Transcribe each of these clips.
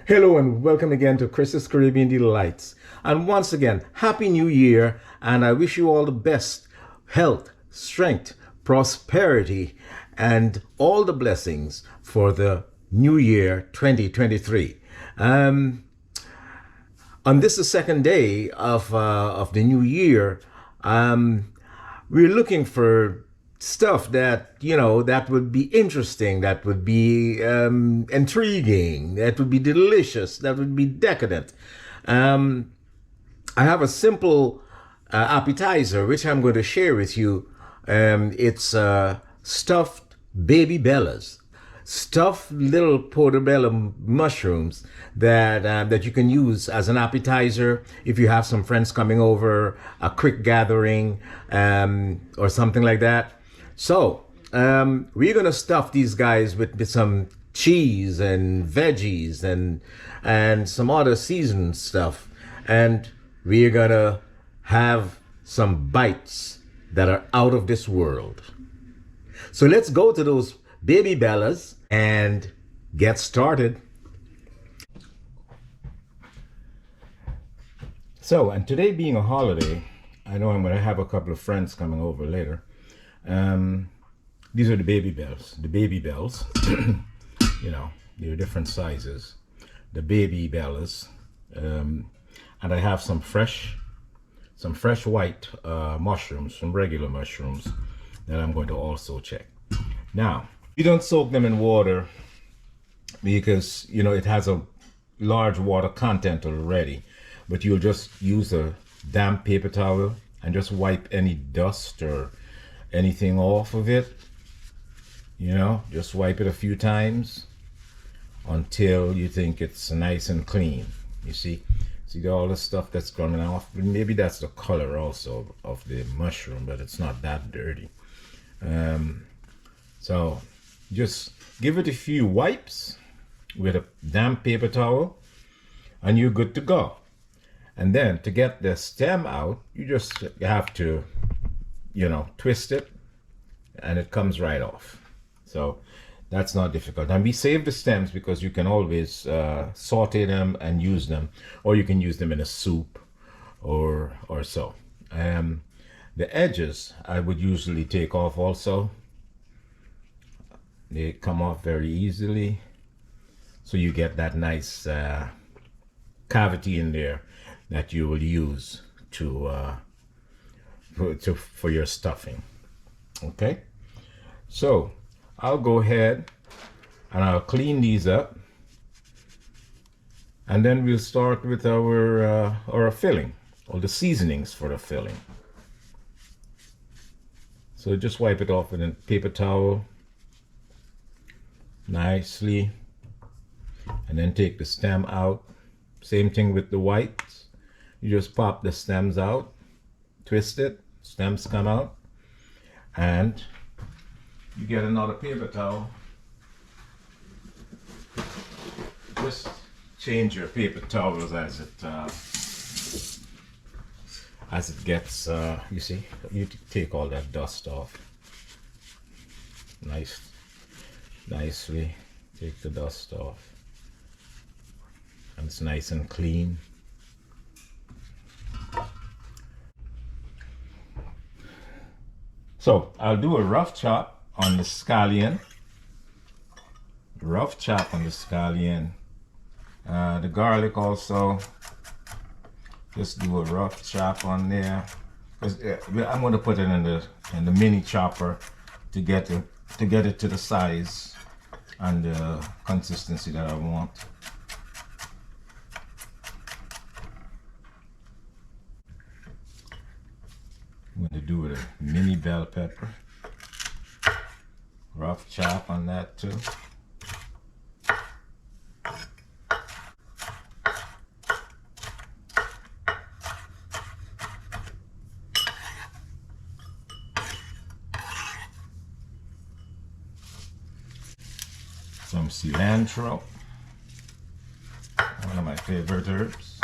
Hello and welcome again to Chris's Caribbean Delights. And once again, Happy New Year, and I wish you all the best health, strength, prosperity, and all the blessings for the new year 2023. On this the second day of the new year, we're looking for stuff that that would be interesting, that would be intriguing, that would be delicious, that would be decadent. um, I have a simple appetizer which I'm going to share with you. It's stuffed baby bellas, stuffed little portobello mushrooms that you can use as an appetizer if you have some friends coming over, a quick gathering, or something like that. So we're gonna stuff these guys with some cheese and veggies and some other seasoned stuff, and we're gonna have some bites that are out of this world. So let's go to those baby bellas and get started. So, and today being a holiday, I know I'm going to have a couple of friends coming over later. These are the baby bells. The baby bells, they're different sizes. The baby bellas, and I have some fresh white mushrooms, some regular mushrooms that I'm going to also check. Now, you don't soak them in water because it has a large water content already, but you'll just use a damp paper towel and just wipe any dust or anything off of it. Just wipe it a few times until you think it's nice and clean. You see all the stuff that's coming off. Maybe that's the color also of the mushroom, but it's not that dirty. So just give it a few wipes with a damp paper towel and you're good to go. And then to get the stem out, you just have to, twist it and it comes right off. So that's not difficult. And we save the stems because you can always saute them and use them, or you can use them in a soup or so. The edges I would usually take off also. They come off very easily, so you get that nice cavity in there that you will use for your stuffing. Okay, so I'll go ahead and I'll clean these up, and then we'll start with our filling, or the seasonings for the filling. So just wipe it off with a paper towel nicely, and then take the stem out. Same thing with the whites. You just pop the stems out, twist it, stems come out, and you get another paper towel. Just change your paper towels as it gets, you take all that dust off. Nicely take the dust off, and it's nice and clean. So I'll do a rough chop on the scallion. The garlic also, just do a rough chop on there, because I'm going to put it in the mini chopper to get it to the size and the consistency that I want. I'm going to do with a mini bell pepper. Rough chop on that too. Some cilantro, one of my favorite herbs.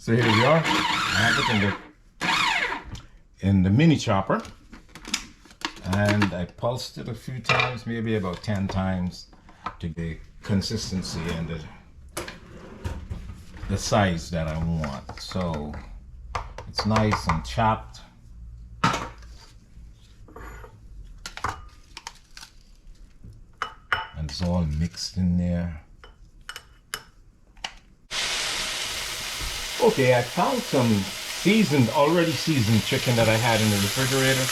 So here we are. I have it in the mini chopper, and I pulsed it a few times, maybe about 10 times, to get the consistency and the size that I want. So it's nice and chopped. And it's all mixed in there. Okay, I found some already seasoned chicken that I had in the refrigerator.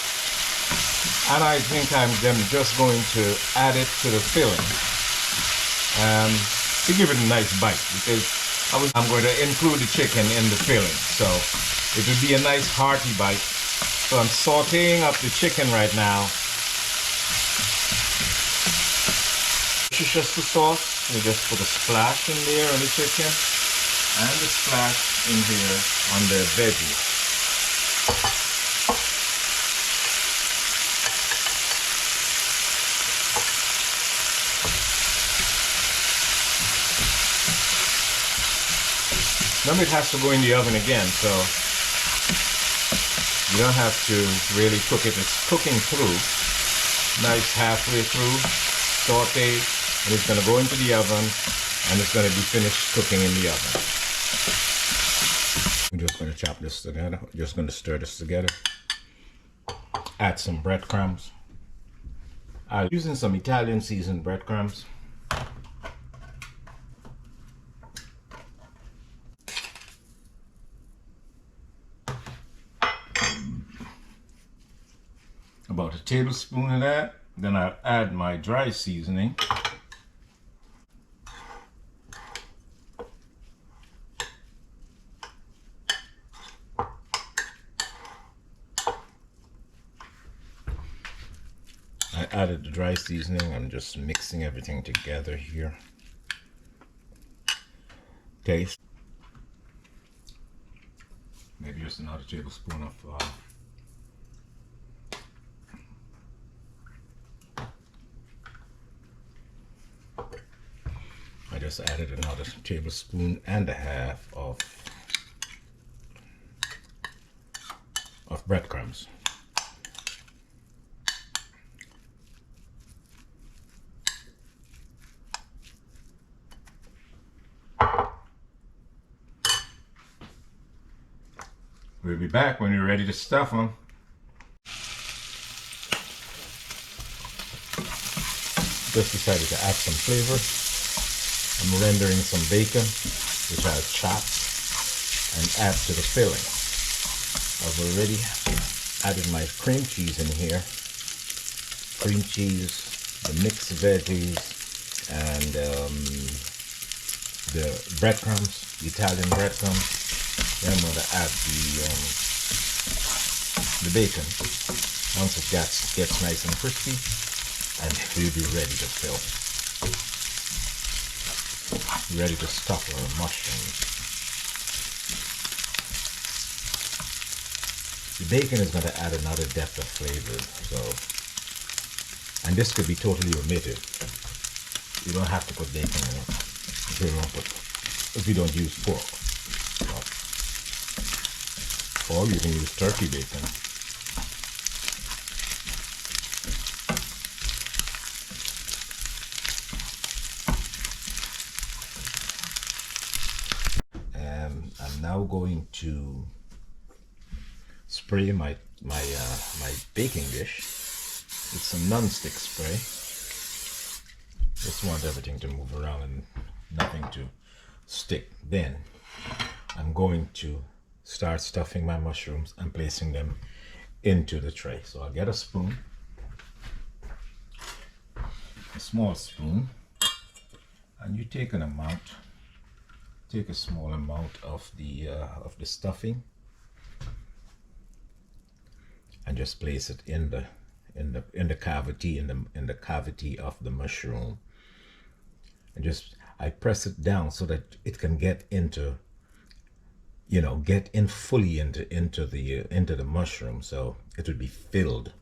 And I think I'm just going to add it to the filling to give it a nice bite, because I'm going to include the chicken in the filling. So it would be a nice hearty bite. So I'm sauteing up the chicken right now. This is just the sauce. You just put a splash in there on the chicken and a splash in here on the veggies. Now it has to go in the oven again, so you don't have to really cook it. It's cooking through, nice halfway through, saute, and it's going to go into the oven, and it's going to be finished cooking in the oven. I'm just going to chop this together. I'm just going to stir this together. Add some breadcrumbs. I'm using some Italian seasoned breadcrumbs. About a tablespoon of that. Then I'll add my dry seasoning. I added the dry seasoning. I'm just mixing everything together here. Taste. Maybe just another tablespoon of I just added another tablespoon and a half of breadcrumbs. We'll be back when you're ready to stuff them. Just decided to add some flavor. I'm rendering some bacon, which I'll chop and add to the filling. I've already added my cream cheese in here. Cream cheese, the mixed veggies, and the breadcrumbs, the Italian breadcrumbs. Then I'm going to add the bacon. Once it gets nice and crispy, and we'll be ready to fill. Ready to stuff our mushrooms. The bacon is going to add another depth of flavor. And this could be totally omitted. You don't have to put bacon in it if you don't use pork. Or you can use turkey bacon. I'm now going to spray my baking dish with some non-stick spray. Just want everything to move around and nothing to stick. Then I'm going to start stuffing my mushrooms and placing them into the tray. So I'll get a spoon, a small spoon, and you take an amount. Take a small amount of the stuffing and just place it in the cavity of the mushroom, and I press it down so that it can get into, get in fully into the mushroom, so it would be filled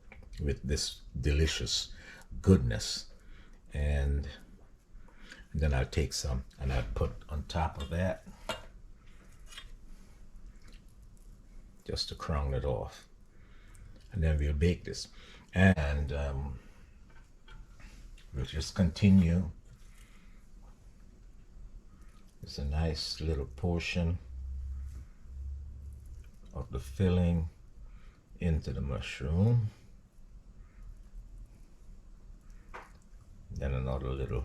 with this delicious goodness. And then I'll take some and I'll put on top of that. just to crown it off. And then we'll bake this. And we'll just continue. It's a nice little portion of the filling into the mushroom. Then another little.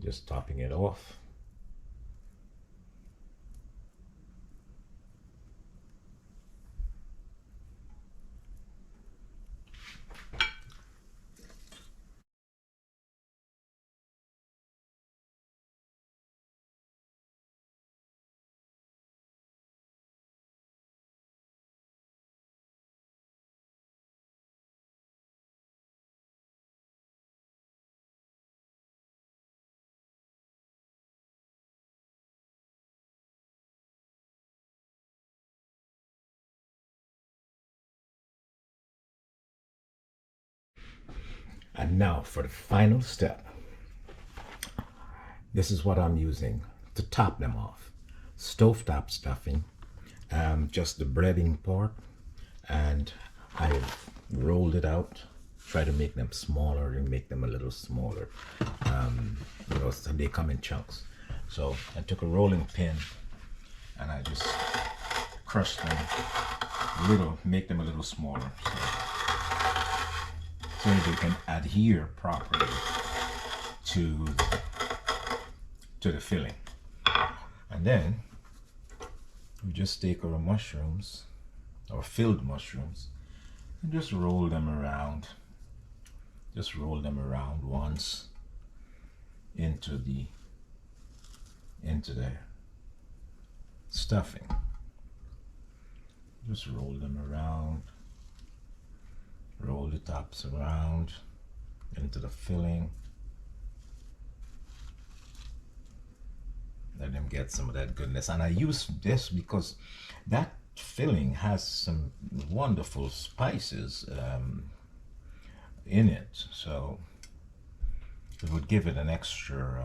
Just topping it off. And now for the final step. This is what I'm using to top them off. Stovetop stuffing, just the breading part, and I've rolled it out. Try to make them smaller and make them a little smaller, you know, so they come in chunks. So I took a rolling pin and I just crushed them a little, make them a little smaller, so they can adhere properly to the filling. And then we just take our mushrooms, our filled mushrooms, and just roll them around. Just roll them around once into the stuffing. Just roll them around. Roll the tops around into the filling. Let them get some of that goodness. And I use this because that filling has some wonderful spices in it, so it would give it an extra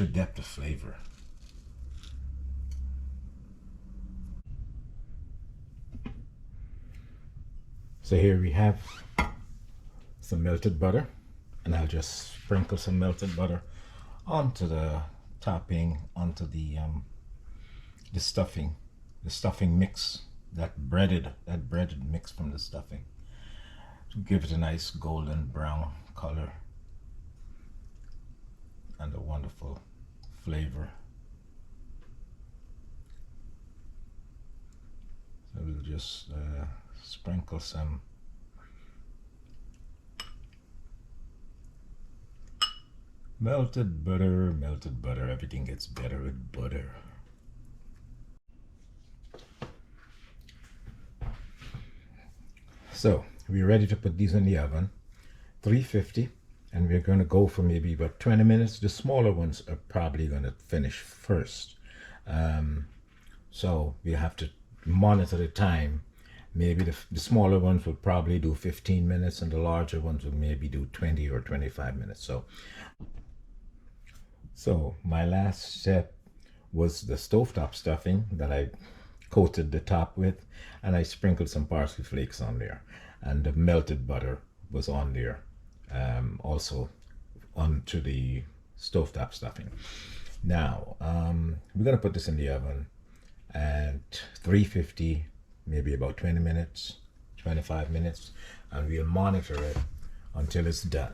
depth of flavor. So here we have some melted butter, and I'll just sprinkle some melted butter onto the topping, onto the stuffing mix, that breaded mix from the stuffing, to give it a nice golden brown color and a wonderful flavor. So we'll just sprinkle some melted butter. Everything gets better with butter. So we're ready to put these in the oven, 350, and we're going to go for maybe about 20 minutes. The smaller ones are probably going to finish first. So we have to monitor the time. Maybe the smaller ones will probably do 15 minutes and the larger ones will maybe do 20 or 25 minutes. So my last step was the stovetop stuffing that I coated the top with, and I sprinkled some parsley flakes on there, and the melted butter was on there, also onto the stovetop stuffing. Now we're gonna put this in the oven at 350, maybe about 20 minutes, 25 minutes, and we'll monitor it until it's done.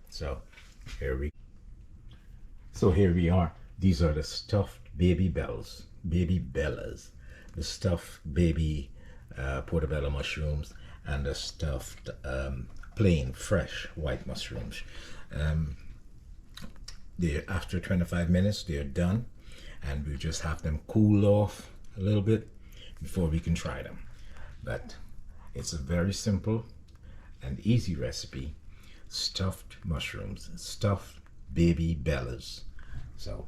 So here we are. These are the stuffed baby bellas, the stuffed baby portobello mushrooms, and the stuffed plain fresh white mushrooms. After 25 minutes they're done, and we just have them cool off a little bit before we can try them. But it's a very simple and easy recipe. Stuffed mushrooms, stuffed baby bellas. So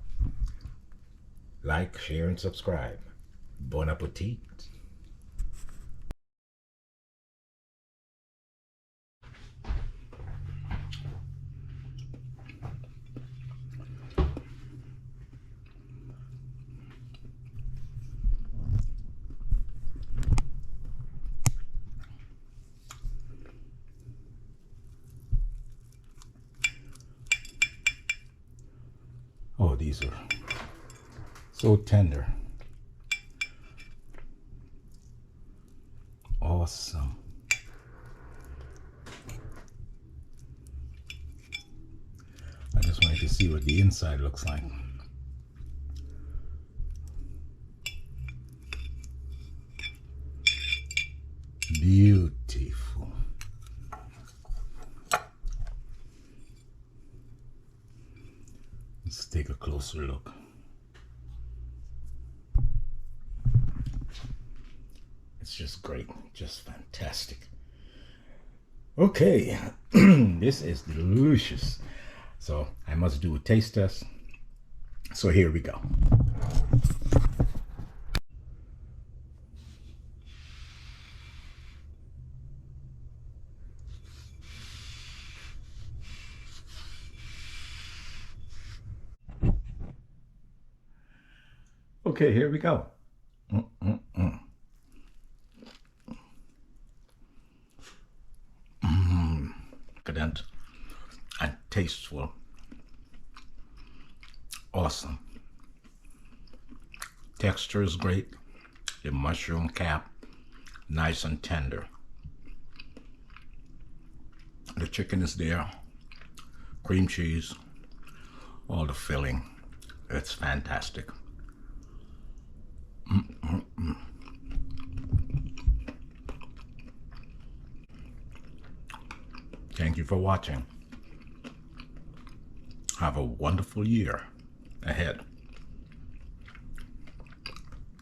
like, share, and subscribe. Bon appetit. These are so tender. Awesome. I just wanted to see what the inside looks like. Beautiful. Let's take a closer look. It's just great, just fantastic. Okay, this is delicious. So I must do a taste test. So here we go. Okay, here we go. Decadent and tasteful. Awesome. Texture is great. The mushroom cap, nice and tender. The chicken is there. Cream cheese, all the filling. It's fantastic. Thank you for watching. Have a wonderful year ahead.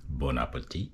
Bon appetit.